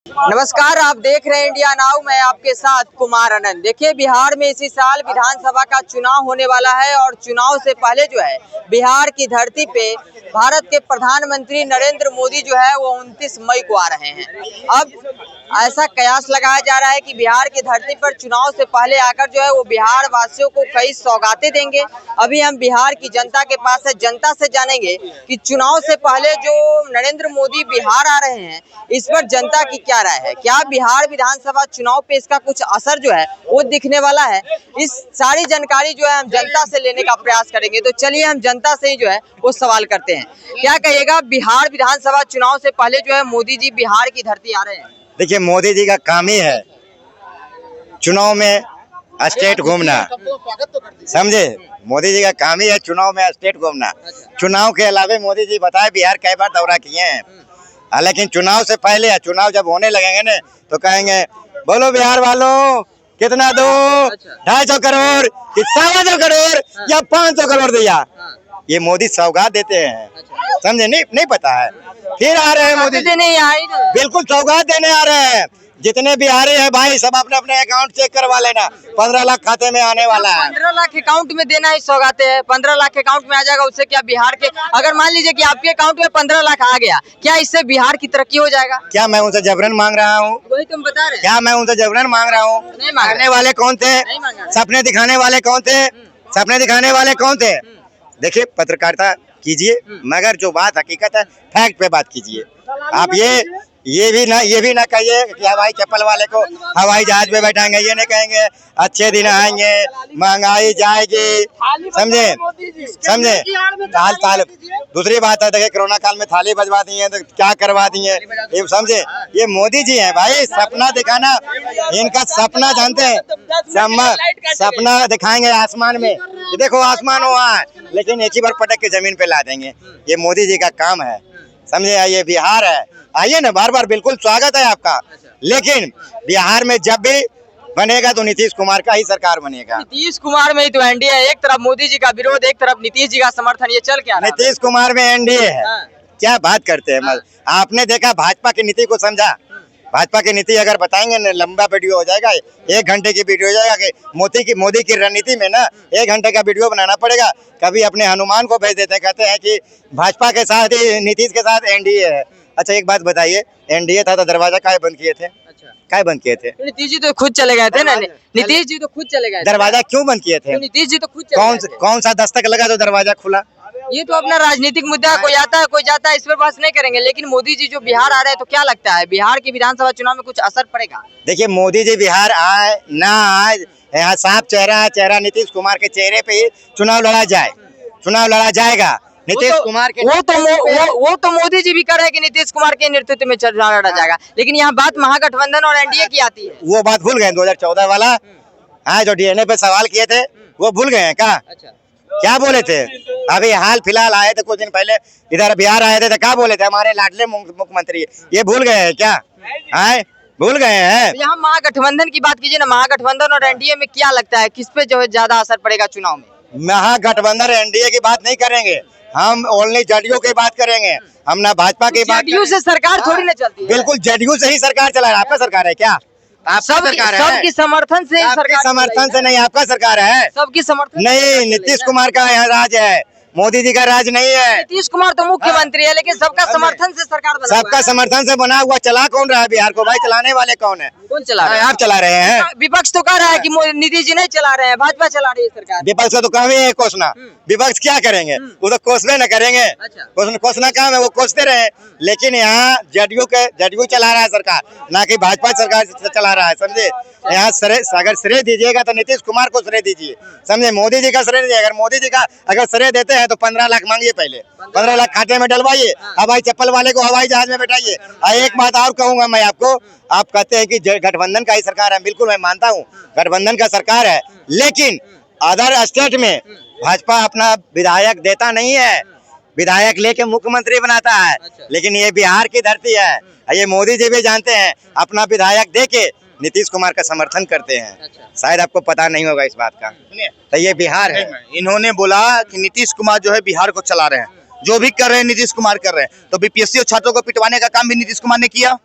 नमस्कार, आप देख रहे हैं इंडिया नाउ। मैं आपके साथ कुमार आनंद। देखिए, बिहार में इसी साल विधानसभा का चुनाव होने वाला है और चुनाव से पहले जो है बिहार की धरती पे भारत के प्रधानमंत्री नरेंद्र मोदी जो है वो 29 मई को आ रहे हैं। अब ऐसा कयास लगाया जा रहा है कि बिहार की धरती पर चुनाव से पहले आकर जो है वो बिहार वासियों को कई सौगातें देंगे। अभी हम बिहार की जनता के पास है, जनता से जानेंगे कि चुनाव से पहले जो नरेंद्र मोदी बिहार आ रहे हैं इस पर जनता की क्या राय है। क्या बिहार विधानसभा चुनाव पे इसका कुछ असर जो है वो दिखने वाला है? इस सारी जानकारी जो है हम जनता से लेने का प्रयास करेंगे। तो चलिए हम जनता से ही जो है वो सवाल करते हैं। क्या कहिएगा, बिहार विधानसभा चुनाव से पहले जो है मोदी जी बिहार की धरती आ रहे हैं? देखिए, मोदी जी का काम ही है चुनाव में स्टेट घूमना, समझे। मोदी जी का काम ही है चुनाव में स्टेट घूमना। चुनाव के अलावा मोदी जी बताए बिहार कई बार दौरा किए हैं, लेकिन चुनाव से पहले चुनाव जब होने लगेंगे ना तो कहेंगे बोलो बिहार वालों कितना दो, 250 करोड़ कि 250 करोड़ या 500 करोड़ दिया। ये मोदी सौगात देते हैं, समझे। नहीं पता है, फिर आ रहे हैं मोदी जी, नहीं आए, बिल्कुल सौगात देने आ रहे हैं। जितने बिहारी हैं भाई सब अपने अपने अकाउंट चेक करवा लेना, 15 लाख खाते में आने वाला है। 15 लाख अकाउंट में देना ही सौगाते हैं। 15 लाख अकाउंट में आ जाएगा, उससे क्या बिहार के, अगर मान लीजिए कि आपके अकाउंट में 15 लाख आ गया, क्या इससे बिहार की तरक्की हो जाएगा? क्या मैं उनसे जबरन मांग रहा हूँ? वही तुम बता रहे हैं। क्या मैं उनसे जबरन मांग रहा हूँ? नहीं मांग मांगने वाले कौन थे? सपने दिखाने वाले कौन थे? सपने दिखाने वाले कौन थे? देखिए, पत्रकारिता कीजिए मगर जो बात हकीकत है फैक्ट पे बात कीजिए। आप ये भी ना कहिए कि हवाई चप्पल वाले को हवाई जहाज में बैठाएंगे। ये नहीं कहेंगे अच्छे दिन आएंगे, महंगाई जाएगी, समझे। ताल दूसरी बात है, देखिए कोरोना काल में थाली बजवा दी है तो क्या करवा दिए, ये समझे। ये मोदी जी हैं भाई, सपना दिखाना इनका सपना, जानते हैं सपना दिखाएंगे आसमान में। ये देखो आसमान वहाँ है, लेकिन एक ही बार पटक के जमीन पे ला देंगे। ये मोदी जी का काम है, समझे। ये बिहार है, आइए ना, बार बार बिल्कुल स्वागत है आपका। लेकिन बिहार में जब भी बनेगा तो नीतीश कुमार का ही सरकार बनेगा। नीतीश कुमार में ही तो एनडीए है। एक तरफ मोदी जी का विरोध, एक तरफ नीतीश जी का समर्थन, ये चल क्या रहा है? नीतीश कुमार में एनडीए है। क्या बात करते हैं। आपने देखा भाजपा की नीति को समझा? भाजपा की नीति अगर बताएंगे ना लंबा वीडियो हो जाएगा, 1 घंटे की वीडियो हो जाएगा। कि मोदी की रणनीति में ना 1 घंटे का वीडियो बनाना पड़ेगा। कभी अपने हनुमान को भेज देते हैं, कहते हैं कि भाजपा के साथ ही नीतीश के साथ एनडीए है। अच्छा एक बात बताइए, एनडीए था तो दरवाजा काहे बंद किए थे? काहे बंद किए थे? नीतीश जी तो खुद चले गए थे ना। नीतीश जी तो खुद चले गए। दरवाजा क्यों बंद किए थे? नीतीश जी तो खुद चले गए थे। कौन सा दस्तक लगा तो दरवाजा खुला? ये तो अपना राजनीतिक मुद्दा है, कोई आता है कोई जाता है, इस पर बहस नहीं करेंगे। लेकिन मोदी जी जो बिहार आ रहे हैं तो क्या लगता है बिहार की विधानसभा चुनाव में कुछ असर पड़ेगा? देखिए, मोदी जी बिहार आए ना आए, यहाँ साफ चेहरा नीतीश कुमार के चेहरे पे ही चुनाव लड़ा जाएगा। नीतीश कुमार के वो तो मोदी जी भी कर रहे हैं कि नीतीश कुमार के नेतृत्व में चुनाव लड़ा जाएगा। लेकिन यहाँ बात महागठबंधन और एनडीए की आती है। वो बात भूल गए 2014 वाला, जो डीएनए पे सवाल किए थे वो भूल गए हैं क्या? क्या बोले थे? अभी हाल फिलहाल आए थे, कुछ दिन पहले इधर बिहार आए थे तो क्या बोले थे? हमारे लाडले मुख्यमंत्री, ये भूल गए हैं क्या? भूल गए हैं। यहाँ महागठबंधन की बात कीजिए ना, महागठबंधन और एनडीए में क्या लगता है किस पे जो है ज्यादा असर पड़ेगा चुनाव में? महागठबंधन एनडीए की बात नहीं करेंगे, हम ओनली जदयू की बात करेंगे। हम ना भाजपा की बात। जदयू से सरकार थोड़ी ना चलती है। बिल्कुल जदयू से ही सरकार चला रहा है। आपका सरकार है क्या? सबकी समर्थन से सरकार, समर्थन से नहीं, आपका सरकार है। सबकी समर्थन नहीं, नीतीश कुमार का यहाँ राज है, मोदी जी का राज नहीं है। नीतीश कुमार तो मुख्यमंत्री है, लेकिन सबका समर्थन से सरकार बना, सबका समर्थन से बना हुआ। चला कौन रहा है बिहार को भाई? चलाने वाले कौन है? कौन चला रहा है? आप चला रहे हैं। विपक्ष तो कह रहा है कि नीतीश जी नहीं चला रहे हैं, भाजपा चला रही है सरकार। विपक्ष का तो काम ही है कोसना। विपक्ष क्या करेंगे? वो तो कोसने न करेंगे। कोसना काम है, वो कोसते रहे। लेकिन यहाँ जदयू चला रहा है सरकार, ना कि भाजपा सरकार चला रहा है, समझे। यहाँ अगर श्रेय दीजिएगा तो नीतीश कुमार को श्रेय दीजिए, समझे। मोदी जी का श्रेय दीजिए। अगर मोदी जी का अगर श्रेय देते हैं तो 15 लाख मांगिए, पहले 15 लाख खाते में डलवाइए, हवाई चप्पल वाले को हवाई जहाज में बैठाइए। एक बात और कहूंगा मैं आपको, आप कहते हैं कि गठबंधन का ही सरकार है, बिल्कुल मैं मानता हूँ गठबंधन का सरकार है, लेकिन अदर स्टेट में भाजपा अपना विधायक देता नहीं है, विधायक लेके मुख्यमंत्री बनाता है। लेकिन ये बिहार की धरती है, ये मोदी जी भी जानते हैं, अपना विधायक देके नीतीश कुमार का समर्थन करते हैं। शायद आपको पता नहीं होगा इस बात का, तो ये बिहार है। इन्होंने बोला कि नीतीश कुमार जो है बिहार को चला रहे हैं, जो भी कर रहे हैं नीतीश कुमार कर रहे हैं। तो बीपीएससी और छात्रों को पिटवाने का काम भी नीतीश कुमार ने किया।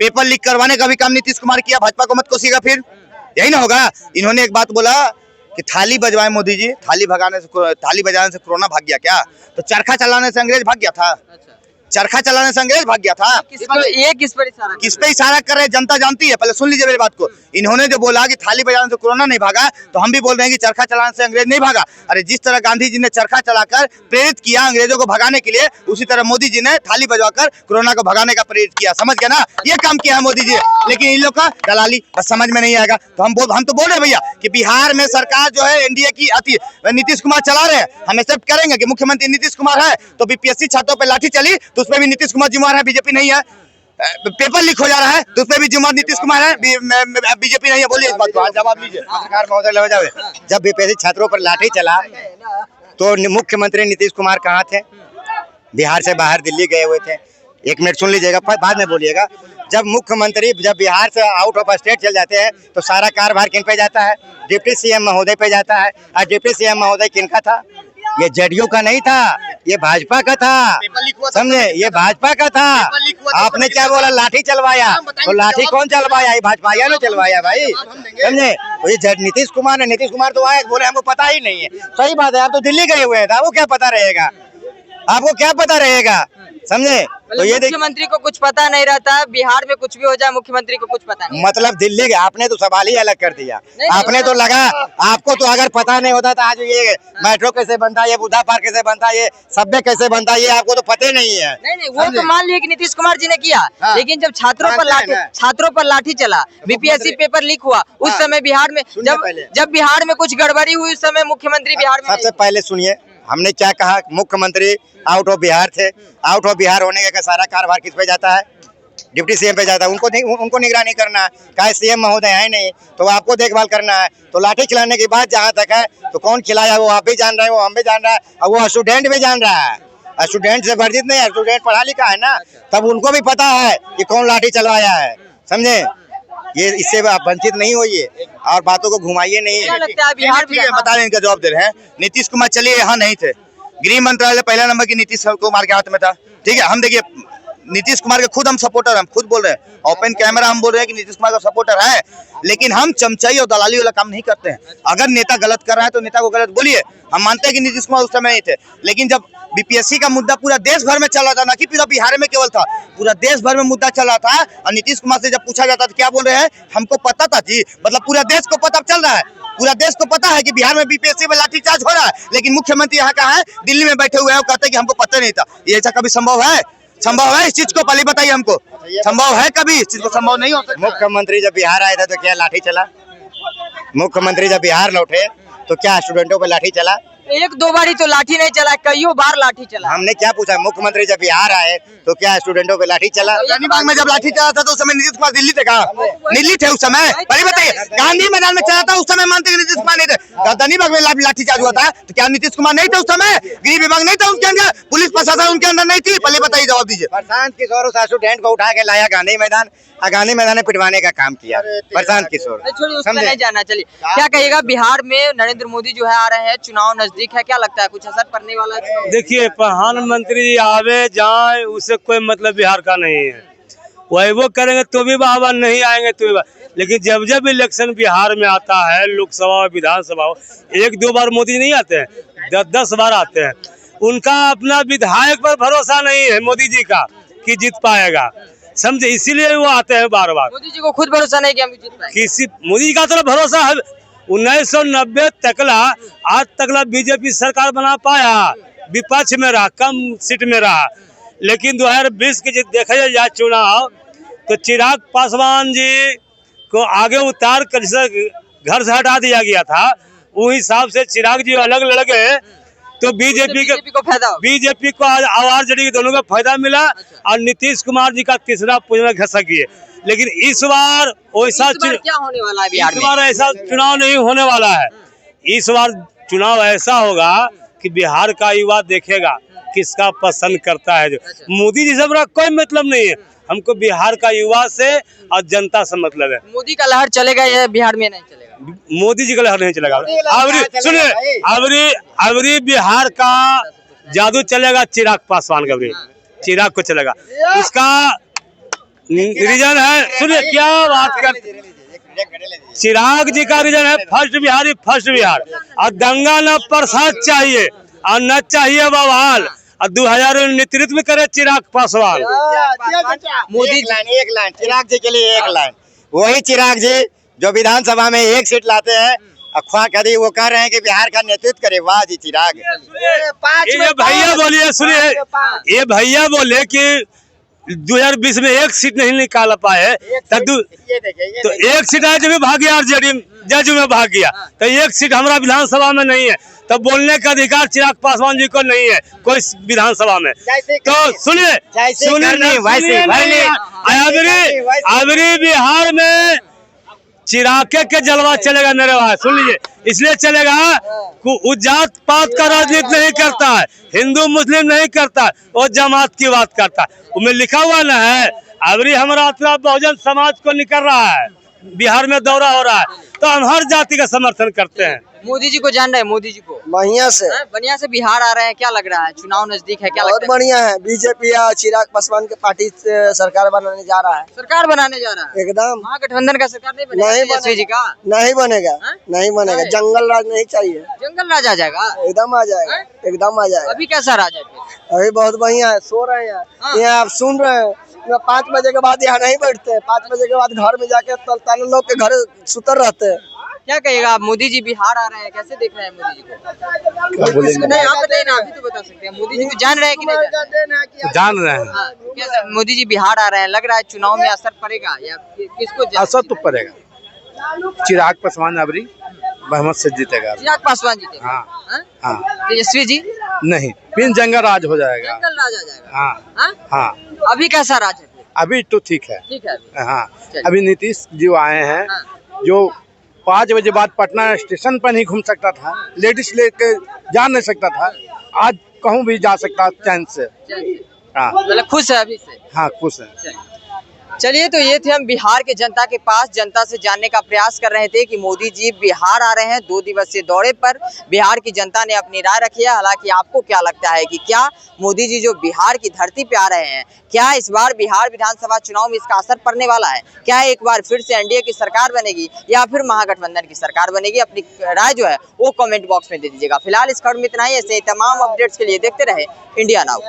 पेपर लीक करवाने का भी काम नीतीश कुमार किया, भाजपा को मत कोसिएगा फिर, यही ना होगा। इन्होंने एक बात बोला कि थाली बजवाए मोदी जी, थाली बजाने से कोरोना भाग गया क्या? तो चरखा चलाने से अंग्रेज भाग गया था, चरखा चलाने से अंग्रेज भाग गया था। किस पे इशारा कर रहे हैं, जनता जानती है। पहले सुन लीजिए मेरी बात को। इन्होंने जो बोला कि थाली बजाने से कोरोना नहीं भागा, तो हम भी बोल रहे हैं कि चरखा चलाने से अंग्रेज नहीं भागा। अरे जिस तरह गांधी जी ने चरखा चलाकर प्रेरित किया अंग्रेजों को भगाने के लिए, उसी तरह मोदी जी ने थाली बजवाकर कोरोना को भगाने का प्रेरित किया। समझ गया ना, ये काम किया है मोदी जी। लेकिन इन लोग का दलाली बस समझ में नहीं आएगा। तो हम तो बोल रहे हैं भैया कि बिहार में सरकार जो है एनडीए की नीतीश कुमार चला रहे हैं। हम एक्सेप्ट करेंगे कि मुख्यमंत्री नीतीश कुमार है, तो बीपीएससी छात्रों पर लाठी चली तो उसमें भी नीतीश कुमार जिम्मेदार है, बीजेपी नहीं है। पेपर लीक हो जा रहा है तो उसमें भी जिम्मेदार नीतीश कुमार है, बीजेपी नहीं है। बोलिए इस बात को, जवाब लीजिए। पत्रकार महोदय लग जावे, जब बीपीएससी छात्रों पर लाठी चला तो मुख्यमंत्री नीतीश कुमार कहाँ थे? बिहार से बाहर दिल्ली गए हुए थे। एक मिनट सुन लीजिएगा, बाद में बोलिएगा। जब मुख्यमंत्री जब बिहार से आउट ऑफ स्टेट चल जाते हैं तो सारा कार्यभार किन पे जाता है? डिप्टी सीएम महोदय पे जाता है। और डिप्टी सीएम महोदय किनका था? ये जदयू का नहीं था, ये भाजपा का था, समझे? ये भाजपा का था। आपने क्या बोला? लाठी चलवाया, तो लाठी कौन चलवाया? ये भाजपा ने चलवाया भाई, समझे? तो ये नीतीश कुमार ने, नीतीश कुमार तो आए बोले हमको पता ही नहीं है। सही बात है, आप तो दिल्ली गए हुए हैं, आपको क्या पता रहेगा? आपको क्या पता रहेगा, समझे? तो ये मुख्यमंत्री को कुछ पता नहीं रहता है, बिहार में कुछ भी हो जाए मुख्यमंत्री को कुछ पता नहीं। मतलब दिल्ली के आपने तो सवाल ही अलग कर दिया। आपने तो लगा आपको तो अगर पता नहीं होता तो आज ये मेट्रो कैसे बनता है, ये बुद्धा पार्क कैसे बनता है, ये सबवे कैसे बनता है, ये आपको तो पता ही नहीं है। नहीं वो तो मान लिया कि नीतीश कुमार जी ने किया, लेकिन जब छात्रों पर लाठी चला, बीपीएससी पेपर लीक हुआ, उस समय बिहार में जब बिहार में कुछ गड़बड़ी हुई, उस समय मुख्यमंत्री बिहार में। सबसे पहले सुनिए, हमने क्या कहा? मुख्यमंत्री आउट ऑफ बिहार थे। आउट ऑफ बिहार होने का सारा कार्यभार किस पे जाता है? डिप्टी सीएम पे जाता है। उनको निगरानी करना है, क्या सीएम महोदय है नहीं, तो आपको देखभाल करना है। तो लाठी खिलाने की बात जहाँ तक है, तो कौन खिलाया वो आप भी जान रहे हैं, वो हम भी जान रहा है, और वो स्टूडेंट भी जान रहा है। स्टूडेंट से वर्जित नहीं है, स्टूडेंट पढ़ा लिखा है ना, तब उनको भी पता है कि कौन लाठी चलवाया है, समझे? ये इससे आप वंचित नहीं होइए और बातों को घुमाइए नहीं। बिहार बता रहे, इनका जवाब दे रहे हैं। नीतीश कुमार चलिए यहाँ नहीं थे, गृह मंत्रालय पहला नंबर की नीतीश कुमार के हाथ में था, ठीक है। हम देखिए नीतीश कुमार के खुद हम सपोर्टर, हम खुद बोल रहे हैं, ओपन कैमरा हम बोल रहे हैं कि नीतीश कुमार का सपोर्टर है, लेकिन हम चमचाई और दलाली वाला काम नहीं करते हैं। अगर नेता गलत कर रहा है तो नेता को गलत बोलिए। हम मानते हैं कि नीतीश कुमार उस समय नहीं थे, लेकिन जब बीपीएससी का मुद्दा पूरा देश भर में चल रहा था, ना कि पूरा बिहार में केवल था, पूरा देश भर में मुद्दा चल रहा था, और नीतीश कुमार से जब पूछा जाता था क्या बोल रहे हैं, हमको पता था जी, मतलब पूरा देश को पता चल रहा है, पूरा देश को पता है कि बिहार में बीपीएससी में लाठीचार्ज हो रहा है, लेकिन मुख्यमंत्री यहाँ का है, दिल्ली में बैठे हुए हैं, वो कहते हैं कि हमको पता नहीं था। ये ऐसा कभी संभव है? संभव है इस चीज को? पहले बताइए हमको, संभव है कभी? इस चीज को संभव नहीं होता। मुख्यमंत्री जब बिहार आए थे तो क्या लाठी चला? मुख्यमंत्री जब बिहार लौटे तो क्या स्टूडेंटों पर लाठी चला? एक दो बार ही तो लाठी नहीं चला, कईयों बार लाठी चला। हमने क्या पूछा? मुख्यमंत्री जब बिहार आए तो क्या स्टूडेंटों पे लाठी चला? रानीबाग में जब लाठी चला था तो उस समय नीतीश कुमार दिल्ली थे, कहाँ दिल्ली थे उस समय? पहले बताइए, गांधी मैदान में चला था उस समय मानते नीतीश कुमार नहीं थे। रानीबाग में लाठी चार्ज हुआ था तो क्या नीतीश कुमार नहीं थे उस समय? गृह विभाग नहीं था उनके अंदर? पुलिस प्रशासन उनके अंदर नहीं थी? पहले बताइए, जवाब दीजिए। प्रशांत किशोर उस स्टूडेंट को उठा के लाया गांधी मैदान, गांधी मैदान में पिटवाने का काम किया प्रशांत किशोर। नहीं जाना, चलिए क्या कहिएगा? बिहार में नरेंद्र मोदी जो है आ रहे हैं, चुनाव नजदीक है, क्या लगता है कुछ असर पड़ने वाला है? देखिए, प्रधानमंत्री आवे जाए उससे कोई मतलब बिहार का नहीं है। वही वो करेंगे तो भी बाबा, नहीं आएंगे तो भी। लेकिन जब जब इलेक्शन बिहार में आता है, लोकसभा और विधानसभा, एक दो बार मोदी नहीं आते हैं, 10 बार आते हैं। उनका अपना विधायक पर भरोसा नहीं है मोदी जी का कि जीत पाएगा, समझे? इसीलिए वो आते हैं बार बार। मोदी जी को खुद भरोसा नहीं कि हम जीत पाएंगे। किसी मोदी जी का तो भरोसा है। 1990 तकला आज तकला बीजेपी सरकार बना पाया, विपक्ष में रहा, कम सीट में रहा। लेकिन 2020 के देखा जाए चुनाव तो चिराग पासवान जी को आगे उतार कर घर से हटा दिया गया था। उस हिसाब से चिराग जी अलग लड़ गए तो बीजेपी को आवाज जड़ी, दोनों को फायदा मिला। और नीतीश कुमार जी का तीसरा पुनः घसक गए। लेकिन इस बार वैसा क्या होने वाला है बिहार में? इस बार ऐसा चुनाव नहीं होने वाला है। इस बार चुनाव ऐसा होगा कि बिहार का युवा देखेगा किसका पसंद करता है। जो मोदी जी से बड़ा कोई मतलब नहीं है, हमको बिहार का युवा से और जनता से मतलब है। मोदी का लहर चलेगा या बिहार में नहीं चलेगा? मोदी जी का लहर नहीं चलेगा। सुनिए, अबरी बिहार का जादू चलेगा चिराग पासवान का, चिराग को चलेगा। उसका रीजन है, सुनिए क्या बात कर, चिराग जी का रीजन है फर्स्ट बिहारी फर्स्ट बिहार, और दंगा न प्रसाद चाहिए और न चाहिए बवाल, और 2000 नेतृत्व करे चिराग पासवान। मोदी एक लाइन चिराग जी के लिए एक लाइन, वही चिराग जी जो विधानसभा में एक सीट लाते हैं, अखवा करी वो कह रहे हैं कि बिहार का नेतृत्व करे। वाह जी चिराग। ये भैया बोलिए, सुनिए ये भैया बोले कि 2020 में एक सीट नहीं निकाल पाए, तो एक सीट आज में भाग गया, जदयू में भाग गया, तो एक सीट हमारा विधानसभा में नहीं है, तो बोलने का अधिकार चिराग पासवान जी को नहीं है कोई विधानसभा में। तो सुनिए अबरी बिहार में चिराग के जलवा चलेगा मेरे भाई, सुन लीजिए, इसलिए चलेगा वो जात पात का राजनीति नहीं करता है, हिंदू मुस्लिम नहीं करता, वो जमात की बात करता है। उसमें लिखा हुआ ना है, अबरी हमारा बहुजन समाज को निकल रहा है, बिहार में दौरा हो रहा है, तो हम हर जाति का समर्थन करते हैं। मोदी जी को जान रहे हैं, मोदी जी को बढ़िया से बिहार आ रहे हैं, क्या लग रहा है? चुनाव नजदीक है, क्या बहुत लगता है? बढ़िया है। बीजेपी या चिराग पासवान के पार्टी से सरकार बनाने जा रहा है, सरकार बनाने जा रहा है एकदम। महागठबंधन का सरकार नहीं बनेगा, नहीं तेजस्वी जी का नहीं बनेगा, नहीं बनेगा। जंगल राज नहीं चाहिए, जंगल राज आ जाएगा, एकदम आ जाएगा, एकदम आ जाएगा। अभी कैसा राज है फिर? अभी बहुत बढ़िया है, सो रहे हैं यहाँ, आप सुन रहे हैं। 5 बजे के बाद यहाँ नहीं बैठते, 5 बजे के बाद घर में जाके ताले लोग के घर सुतर रहते हैं। क्या कहेगा आप? मोदी जी बिहार आ रहे हैं, कैसे देख रहे हैं मोदी जी को? नहीं आप बताइए ना, अभी तो बता सकते हैं। मोदी जी को जान रहे हैं कि नहीं जान रहे हैं? हाँ, तो कैसे मोदी जी बिहार आ रहे हैं, लग रहा है चुनाव में असर पड़ेगा या किसको? असर तो पड़ेगा, चिराग पासवान अबरी बहुमत से जीतेगा। चिराग पासवान जीतेगा? हाँ हाँ? हाँ, तेजस्वी जी? नहीं फिर जंगल राज हो जाएगा। जंगल राज आ जाएगा। हाँ हाँ? हाँ, अभी कैसा राज है फिर? अभी तो ठीक है। ठीक है अभी। हाँ, चलिए। अभी नीतीश जी आए हैं, हाँ। जो 5 बजे बाद पटना स्टेशन पर नहीं घूम सकता था, लेडीज लेके जा नहीं सकता था, आज कहूँ भी जा सकता चैन से। चलिए। हाँ मतलब खुश है अभी से? हाँ, खुश है। चलिए, तो ये थे हम बिहार के जनता के पास, जनता से जानने का प्रयास कर रहे थे कि मोदी जी बिहार आ रहे हैं 2 दिवसीय दौरे पर। बिहार की जनता ने अपनी राय रखी है। हालांकि आपको क्या लगता है कि क्या मोदी जी जो बिहार की धरती पे आ रहे हैं, क्या इस बार बिहार विधानसभा चुनाव में इसका असर पड़ने वाला है? क्या एक बार फिर से एनडीए की सरकार बनेगी या फिर महागठबंधन की सरकार बनेगी? अपनी राय जो है वो कमेंट बॉक्स में दे दीजिएगा। फिलहाल इस खबर में इतना ही। ऐसे ही तमाम अपडेट्स के लिए देखते रहे इंडिया नाउ।